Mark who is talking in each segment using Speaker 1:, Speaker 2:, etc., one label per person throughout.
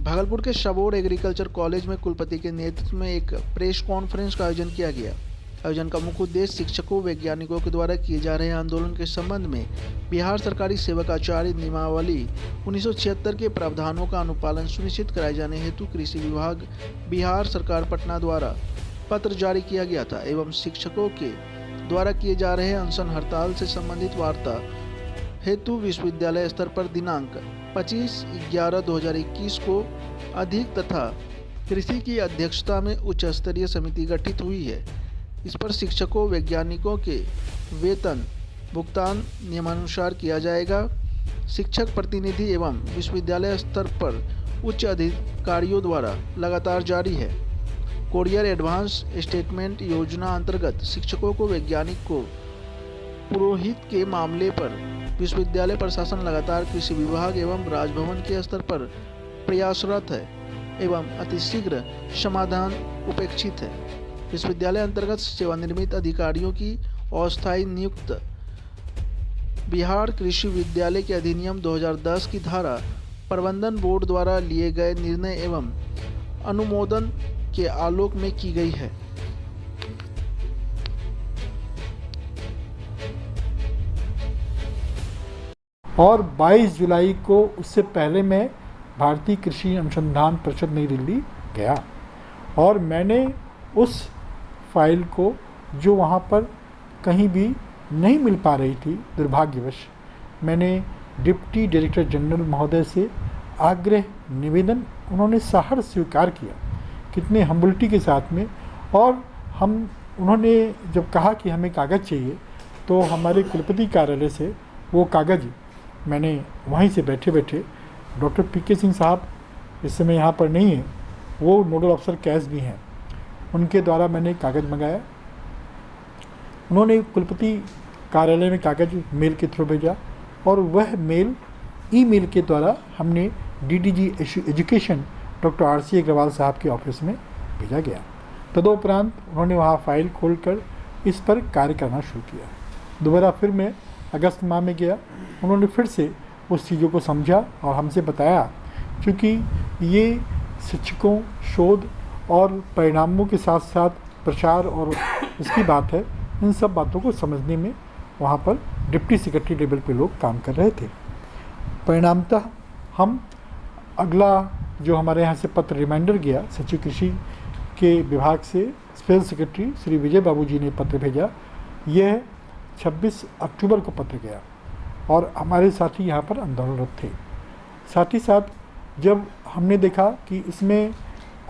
Speaker 1: भागलपुर के Sabour agriculture college में कुलपति के नेतृत्व में एक प्रेस कॉन्फ्रेंस का आयोजन किया गया। आयोजन का मुख्य उद्देश्य शिक्षकों वैज्ञानिकों के द्वारा किए जा रहे आंदोलन के संबंध में बिहार सरकारी सेवक आचार्य नियमावली 1976 के प्रावधानों का अनुपालन सुनिश्चित कराए जाने हेतु कृषि विभाग बिहार सरकार पटना द्वारा पत्र जारी किया गया था एवं शिक्षकों के द्वारा किए जा रहे अनशन हड़ताल से संबंधित वार्ता हेतु विश्वविद्यालय स्तर पर दिनांक 25/11/2021 को अधिक तथा कृषि की अध्यक्षता में उच्च स्तरीय समिति गठित हुई है। इस पर शिक्षकों वैज्ञानिकों के वेतन भुगतान नियमानुसार किया जाएगा। शिक्षक प्रतिनिधि एवं विश्वविद्यालय स्तर पर उच्च अधिकारियों द्वारा लगातार जारी है। कोरियर एडवांस स्टेटमेंट योजना अंतर्गत शिक्षकों को वैज्ञानिक को पुरोहित के मामले पर विश्वविद्यालय प्रशासन लगातार कृषि विभाग एवं राजभवन के स्तर पर प्रयासरत है एवं अतिशीघ्र समाधान उपेक्षित है। विश्वविद्यालय अंतर्गत सेवानिवृत्त अधिकारियों की अस्थायी नियुक्त बिहार कृषि विद्यालय के अधिनियम 2010 की धारा प्रबंधन बोर्ड द्वारा लिए गए निर्णय एवं अनुमोदन के आलोक में की गई है।
Speaker 2: और 22 जुलाई को उससे पहले मैं भारतीय कृषि अनुसंधान परिषद नई दिल्ली गया और मैंने उस फाइल को जो वहाँ पर कहीं भी नहीं मिल पा रही थी, दुर्भाग्यवश मैंने डिप्टी डायरेक्टर जनरल महोदय से आग्रह निवेदन, उन्होंने सहर्ष स्वीकार किया, कितने हम्बलिटी के साथ में। और उन्होंने जब कहा कि हमें कागज़ चाहिए तो हमारे कुलपति कार्यालय से वो कागज़ मैंने वहीं से बैठे बैठे डॉक्टर पीके सिंह साहब इस समय यहाँ पर नहीं है, वो नोडल अफसर कैश भी हैं, उनके द्वारा मैंने कागज़ मंगाया। उन्होंने कुलपति कार्यालय में कागज़ मेल के थ्रू भेजा और वह मेल ईमेल के द्वारा हमने DDG education doctor RC Agarwal साहब के ऑफिस में भेजा गया। तदोपरांत उन्होंने वहाँ फाइल खोलकर इस पर कार्य करना शुरू किया। दोबारा फिर मैं अगस्त माह में गया, उन्होंने फिर से उस चीज़ों को समझा और हमसे बताया, क्योंकि ये शिक्षकों, शोध और परिणामों के साथ साथ प्रचार और इसकी बात है, इन सब बातों को समझने में वहाँ पर डिप्टी सेक्रेटरी लेवल पे लोग काम कर रहे थे। परिणामतः हम अगला जो हमारे यहाँ से पत्र रिमाइंडर गया, सचिव कृषि के विभाग से स्पेशल सेक्रेटरी श्री विजय बाबू जी ने पत्र भेजा, यह 26 अक्टूबर को पत्र गया और हमारे साथी यहाँ पर आंदोलनरत थे। साथ ही साथ जब हमने देखा कि इसमें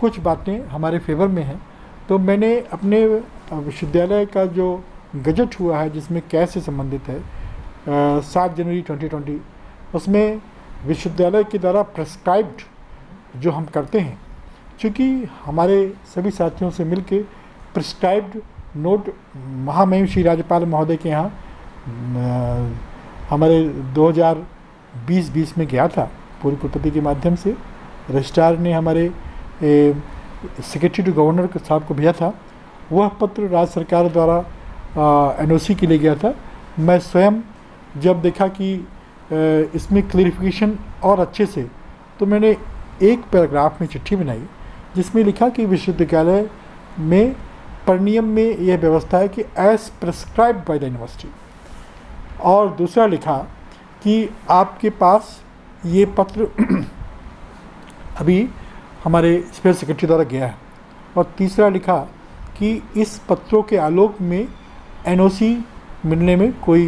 Speaker 2: कुछ बातें हमारे फेवर में हैं, तो मैंने अपने विश्वविद्यालय का जो गजट हुआ है जिसमें कैश से संबंधित है 7 जनवरी 2020, उसमें विश्वविद्यालय के द्वारा प्रिस्क्राइब्ड जो हम करते हैं, चूँकि हमारे सभी साथियों से मिलके प्रिस्क्राइब्ड नोट महामहिम श्री राज्यपाल महोदय के यहाँ हमारे 2020 में गया था पूर्व कुलपति के माध्यम से। रजिस्ट्रार ने हमारे सेक्रेटरी टू गवर्नर साहब को भेजा था, वह पत्र राज्य सरकार द्वारा एनओसी के लिए गया था। मैं स्वयं जब देखा कि इसमें क्लैरिफिकेशन और अच्छे से, तो मैंने एक पैराग्राफ में चिट्ठी बनाई जिसमें लिखा कि विश्वविद्यालय में परिनियम में यह व्यवस्था है कि as prescribed by the university, और दूसरा लिखा कि आपके पास ये पत्र अभी हमारे स्पेशल सेक्रेटरी द्वारा गया है, और तीसरा लिखा कि इस पत्रों के आलोक में एनओसी मिलने में कोई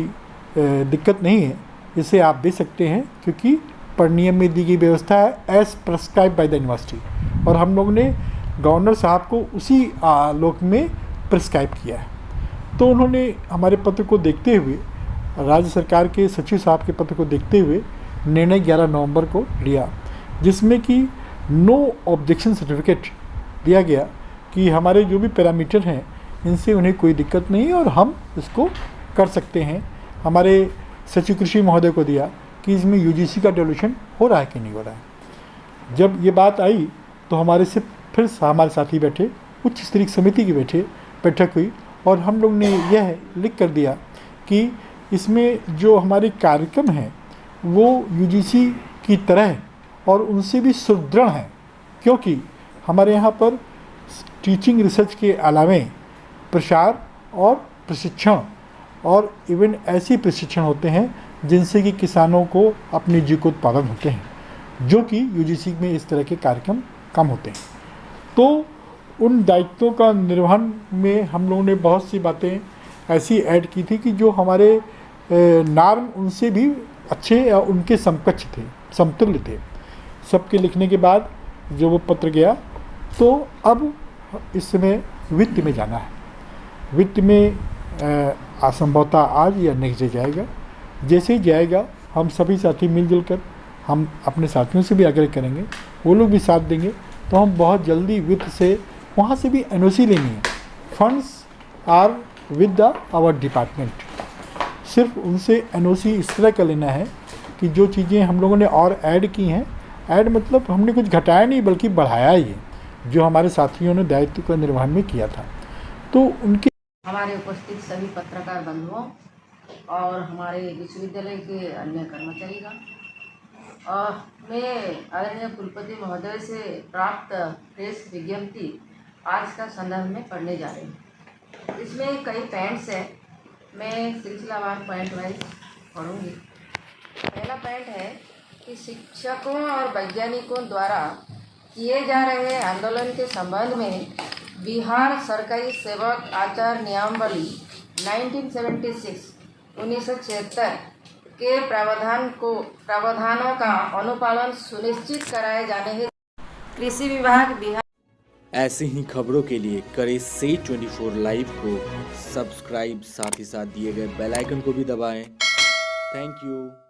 Speaker 2: दिक्कत नहीं है, इसे आप दे सकते हैं क्योंकि परिनियम में दी गई व्यवस्था है as prescribed by the university. और हम लोग ने गवर्नर साहब को उसी आलोक में प्रिस्क्राइब किया है। तो उन्होंने हमारे पत्र को देखते हुए, राज्य सरकार के सचिव साहब के पत्र को देखते हुए निर्णय 11 नवंबर को लिया, जिसमें कि नो ऑब्जेक्शन सर्टिफिकेट दिया गया कि हमारे जो भी पैरामीटर हैं इनसे उन्हें कोई दिक्कत नहीं है और हम इसको कर सकते हैं। हमारे सचिव कृषि महोदय को दिया कि इसमें यूजीसी का डेवल्यूशन हो रहा है कि नहीं हो रहा है। जब ये बात आई तो हमारे से फिर हमारे साथी बैठे, उच्च स्तरीय समिति की बैठक हुई और हम लोग ने यह लिख कर दिया कि इसमें जो हमारे कार्यक्रम हैं वो यूजीसी की तरह और उनसे भी सुदृढ़ हैं, क्योंकि हमारे यहाँ पर टीचिंग रिसर्च के अलावे प्रसार और प्रशिक्षण और इवन ऐसे प्रशिक्षण होते हैं जिनसे कि किसानों को अपने जीविकोत्पादन होते हैं, जो कि यूजीसी में इस तरह के कार्यक्रम कम होते हैं। तो उन दायित्वों का निर्वहन में हम लोगों ने बहुत सी बातें ऐसी ऐड की थी कि जो हमारे नॉर्म उनसे भी अच्छे या उनके समकक्ष थे, समतुल्य थे। सबके लिखने के बाद जो वो पत्र गया, तो अब इस समय वित्त में जाना है। वित्त में असंभवतः आज या नेक्स्ट डे जाएगा। जैसे ही जाएगा हम सभी साथी मिलजुल कर हम अपने साथियों से भी आग्रह करेंगे, वो लोग भी साथ देंगे, तो हम बहुत जल्दी वित्त से वहाँ से भी एनओसी लेनी है। Funds are with our department. सिर्फ उनसे एनओसी इस तरह का लेना है कि जो चीज़ें हम लोगों ने और ऐड की हैं, ऐड मतलब हमने कुछ घटाया नहीं बल्कि बढ़ाया ही है, जो हमारे साथियों ने दायित्व का निर्वहन में किया था। तो उनके
Speaker 3: हमारे उपस्थित सभी पत्रकार बंधुओं और हमारे विश्वविद्यालय के अन्य कर्मचारीगण, मैं आदरणीय कुलपति महोदय से प्राप्त प्रेस विज्ञप्ति आज का संदर्भ में पढ़ने जा रही हूँ। इसमें कई पॉइंट्स हैं, मैं सिलसिलावार पॉइंट वाइज पढ़ूँगी। पहला पॉइंट है कि शिक्षकों और वैज्ञानिकों द्वारा किए जा रहे आंदोलन के संबंध में बिहार सरकारी सेवक आचार नियमावली 1976 के प्रावधानों का अनुपालन सुनिश्चित कराए जाने हेतु कृषि विभाग बिहार।
Speaker 4: ऐसे ही खबरों के लिए करें से 24 लाइव को सब्सक्राइब, साथ ही साथ दिए गए बेल आइकन को भी दबाएं। Thank you.